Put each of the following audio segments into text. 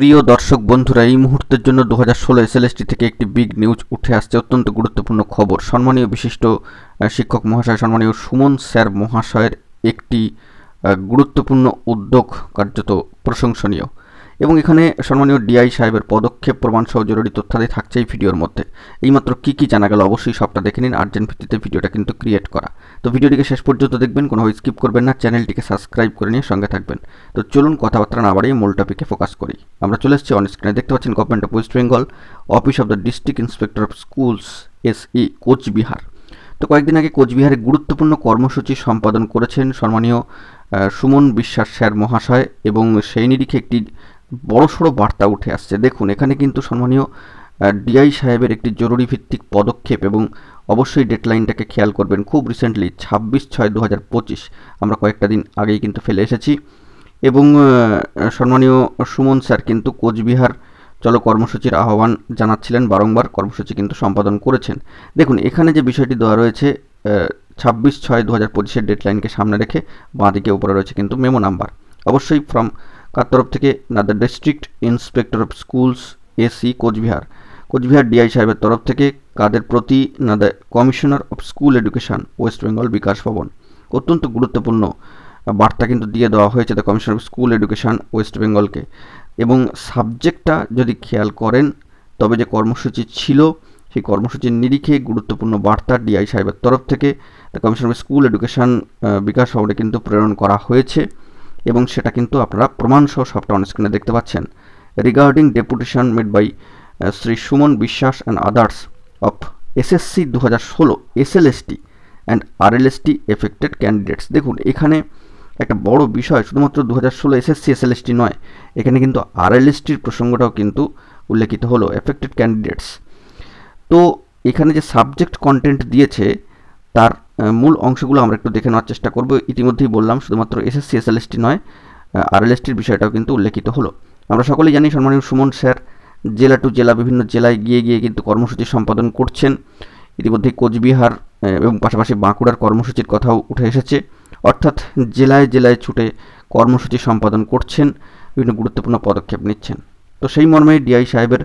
প্রিয় দর্শক বন্ধুরা, এই মুহূর্তের জন্য 2016 এসএলএসটি থেকে একটি বিগ নিউজ উঠে আসছে, অত্যন্ত গুরুত্বপূর্ণ খবর। সম্মানীয় বিশিষ্ট শিক্ষক মহাশয়, সম্মানীয় সুমন স্যার মহাশয়ের একটি গুরুত্বপূর্ণ উদ্যোগ কার্যত প্রশংসনীয়। এবং এখানে সম্মানীয় ডিআই সাহেবের পদক্ষেপ প্রমাণ সহ জরুরি তথ্যাদি থাকছে এই ভিডিওর মধ্যে। এইমাত্র কী জানা গেল অবশ্যই সবটা দেখে নিন। আর্জেন্ট ভিত্তিতে ভিডিওটা কিন্তু ক্রিয়েট করা, তো ভিডিওটিকে শেষ পর্যন্ত দেখবেন, কোনোভাবে স্কিপ করবেন না, চ্যানেলটিকে সাবস্ক্রাইব করে নিয়ে সঙ্গে থাকবেন। তো চলুন কথাবার্তা না বাড়িয়ে মূল টপিকে ফোকাস করি। আমরা চলে এসেছি অন স্ক্রিনে, দেখতে পাচ্ছেন government of West Bengal, office of the district inspector of schools SE Coochbehar. তো কয়েকদিন আগে কোচবিহারে গুরুত্বপূর্ণ কর্মসূচি সম্পাদন করেছেন সম্মানীয় সুমন বিশ্বাস স্যার মহাশয়, এবং সেই নিরিখে একটি বড়সড় বার্তা উঠে আসছে। দেখুন, এখানে কিন্তু সম্মানীয় ডিআই সাহেবের একটি জরুরি ভিত্তিক পদক্ষেপ, এবং অবশ্যই ডেডলাইনটাকে খেয়াল করবেন। খুব রিসেন্টলি 26/6/2025 আমরা কয়েকটা দিন আগেই কিন্তু ফেলে এসেছি, এবং সম্মানীয় সুমন স্যার কিন্তু কোচবিহার চলো কর্মসূচির আহ্বান জানাচ্ছিলেন, বারংবার কর্মসূচি কিন্তু সম্পাদন করেছেন। দেখুন, এখানে যে বিষয়টি দেওয়া রয়েছে 26/6/2025 ডেডলাইনকে সামনে রেখে বাঁদিকে উপরে রয়েছে কিন্তু মেমো নাম্বার, অবশ্যই ফ্রম কার তরফ থেকে না, the district inspector of schools SE Cooch Behar, Cooch Behar DI সাহেবের তরফ থেকে কাদের প্রতি না, the commissioner of school education West Bengal Bikash Bhavan. অত্যন্ত গুরুত্বপূর্ণ বার্তা কিন্তু দিয়ে দেওয়া হয়েছে the commissioner of school education West বেঙ্গলকে। এবং সাবজেক্টটা যদি খেয়াল করেন, তবে যে কর্মসূচি ছিল সেই কর্মসূচির নিরিখে গুরুত্বপূর্ণ বার্তা ডিআই সাহেবের তরফ থেকে the commissioner of school education Bikash ভবনে কিন্তু প্রেরণ করা হয়েছে, এবং সেটা কিন্তু আপনারা প্রমাণসহ সবটা অন স্ক্রিনে দেখতে পাচ্ছেন। Regarding deputation made by Shri Suman Biswas and others of SSC 2016 SLST and RLST affected candidates. দেখুন, এখানে একটা বড় বিষয়, শুধুমাত্র 2016 SSC SLST নয়, এখানে কিন্তু RLSTর প্রসঙ্গটাও কিন্তু উল্লেখিত হলো, এফেক্টেড ক্যান্ডিডেটস। তো এখানে যে সাবজেক্ট কন্টেন্ট দিয়েছে তার মূল অংশগুলো আমরা একটু দেখে নেওয়ার চেষ্টা করব। ইতিমধ্যেই বললাম, শুধুমাত্র SSC SLST নয়, RLSTর বিষয়টাও কিন্তু উল্লেখিত হলো। আমরা সকলেই জানি সম্মানীয় সুমন স্যার জেলা টু জেলা, বিভিন্ন জেলায় গিয়ে কিন্তু কর্মসূচি সম্পাদন করছেন। ইতিমধ্যেই কোচবিহার এবং পাশাপাশি বাঁকুড়ার কর্মসূচির কথাও উঠে এসেছে, অর্থাৎ জেলায় জেলায় ছুটে কর্মসূচি সম্পাদন করছেন, বিভিন্ন গুরুত্বপূর্ণ পদক্ষেপ নিচ্ছেন। তো সেই মর্মে ডিআই সাহেবের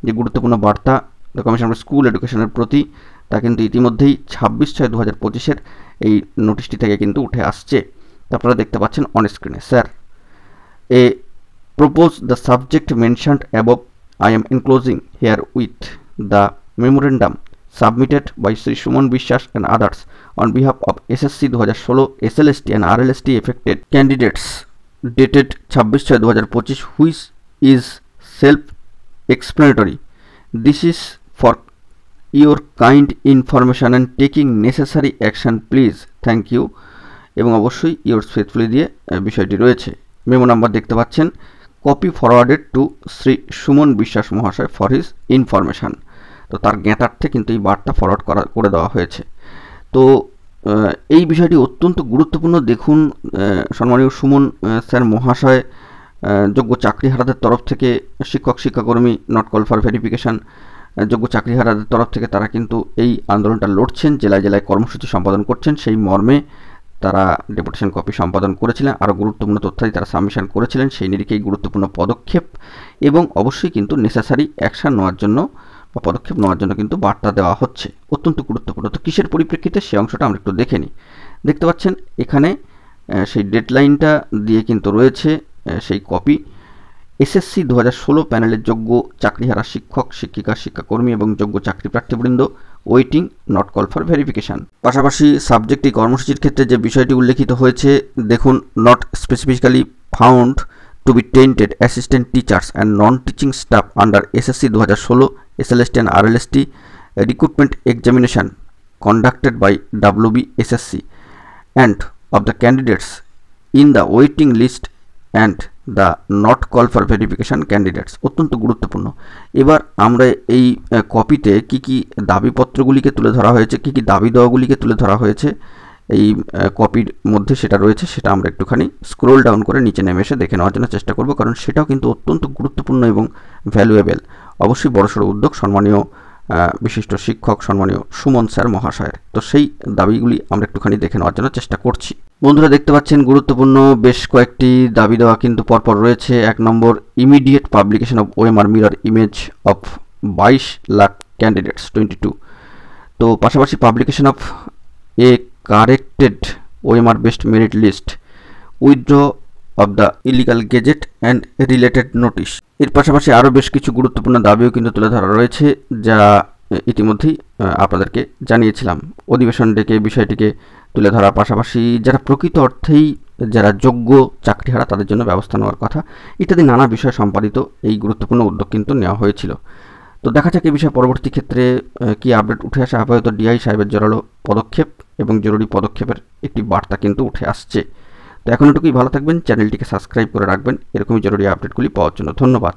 যে গুরুত্বপূর্ণ বার্তা দ্য কমিশন অফ স্কুল এডুকেশনের প্রতি, তা কিন্তু ইতিমধ্যেই 26/6/2025 এই নোটিশটি থেকে কিন্তু উঠে আসছে। আপনারা দেখতে পাচ্ছেন অন স্ক্রিনে। Sir, A propose the subject mentioned above, I am enclosing here with the memorandum submitted by Sri Suman Bishas and others on behalf of SSC 2016 SLST and RLST affected candidates dated 26/6/2025, which is self-explanatory. This is for your kind information and taking necessary action, please. Thank you. এবং অবশ্যই yours faithfully দিয়ে বিষয়টি রয়েছে। Memo number দেখতে পাচ্ছেন, copy forwarded two Shri Suman বিশ্বাস মহাশয় for his information. তো তার জ্ঞাতার্থে কিন্তু এই বার্তা ফরওয়ার্ড করে দেওয়া হয়েছে। তো এই বিষয়টি অত্যন্ত গুরুত্বপূর্ণ। দেখুন, সম্মানীয় সুমন স্যার মহাশয় যোগ্য চাকরিহারাদের তরফ থেকে, শিক্ষাকর্মী নট কল ফর ভেরিফিকেশান, যোগ্য চাকরিহারাদের তরফ থেকে তারা কিন্তু এই আন্দোলনটা লড়ছেন, জেলায় জেলায় কর্মসূচি সম্পাদন করছেন। সেই মর্মে তারা ডেপুটেশন কপি সম্পাদন করেছিলেন, আরও গুরুত্বপূর্ণ তথ্যাদি তারা সাবমিশন করেছিলেন। সেই নিরিখেই গুরুত্বপূর্ণ পদক্ষেপ, এবং অবশ্যই কিন্তু নেসেসারি অ্যাকশান নেওয়ার জন্য বা পদক্ষেপ নেওয়ার জন্য কিন্তু বার্তা দেওয়া হচ্ছে, অত্যন্ত গুরুত্বপূর্ণ। তো কিসের পরিপ্রেক্ষিতে সেই অংশটা আমরা একটু দেখে নিই। দেখতে পাচ্ছেন এখানে সেই ডেডলাইনটা দিয়ে কিন্তু রয়েছে সেই কপি। SSC 2016 প্যানেলের যোগ্য চাকরিহারা শিক্ষক, শিক্ষিকা, শিক্ষাকর্মী এবং যোগ্য চাকরি প্রার্থীবৃন্দ waiting not call for verification. পাশাপাশি সাবজেক্ট এই কর্মসূচির ক্ষেত্রে যে বিষয়টি উল্লেখিত হয়েছে, দেখুন, not specifically found to be tainted assistant teachers and non teaching staff under SSC 2016 SLST and RLST recruitment examination conducted by WBSSC and of the candidates in the waiting list and the not call for verification candidates। অত্যন্ত গুরুত্বপূর্ণ। এবার আমরা এই কপিতে কি দাবিপত্রগুলিকে তুলে ধরা হয়েছে, কি দাবি দেওয়াগুলিকে তুলে ধরা হয়েছে এই কপির মধ্যে সেটা রয়েছে, সেটা আমরা একটুখানি স্ক্রোল ডাউন করে নিচে নেমে এসে দেখে নেওয়ার জন্য চেষ্টা করব, কারণ সেটাও কিন্তু অত্যন্ত গুরুত্বপূর্ণ এবং ভ্যালুয়েবল। অবশ্যই বড়সড় উদ্যোগ, সম্মানীয় বিশিষ্ট শিক্ষক সম্মানীয় সুমন স্যার মহাশয়ের। তো সেই দাবিগুলি আমরা একটুখানি দেখে নেওয়ার জন্য চেষ্টা করছি। বন্ধুরা দেখতে পাচ্ছেন গুরুত্বপূর্ণ বেশ কয়েকটি দাবি দেওয়া কিন্তু পরপর রয়েছে। 1 number, immediate publication of OMR mirror image of 22 lakh candidates 22। তো পাশাপাশি publication of a corrected OMR best merit list, withdraw of the illegal gazette and related notice. এর পাশাপাশি আরও বেশ কিছু গুরুত্বপূর্ণ দাবিও কিন্তু তুলে ধরা রয়েছে, যা ইতিমধ্যেই আপনাদেরকে জানিয়েছিলাম। অধিবেশন ডেকে বিষয়টিকে তুলে ধরার পাশাপাশি যারা প্রকৃত অর্থেই যারা যোগ্য চাকরিহারা তাদের জন্য ব্যবস্থা নেওয়ার কথা ইত্যাদি নানা বিষয় সম্পাদিত এই গুরুত্বপূর্ণ উদ্যোগ কিন্তু নেওয়া হয়েছিল। তো দেখা যাক এই বিষয়ে পরবর্তী ক্ষেত্রে কি আপডেট উঠে আসে। আপাতত ডিআই সাহেবের জোরালো পদক্ষেপ এবং জরুরি পদক্ষেপের একটি বার্তা কিন্তু উঠে আসছে। তো এখন এটুকুই, ভালো থাকবেন, চ্যানেলটিকে সাবস্ক্রাইব করে রাখবেন এরকমই জরুরি আপডেটগুলি পাওয়ার জন্য। ধন্যবাদ।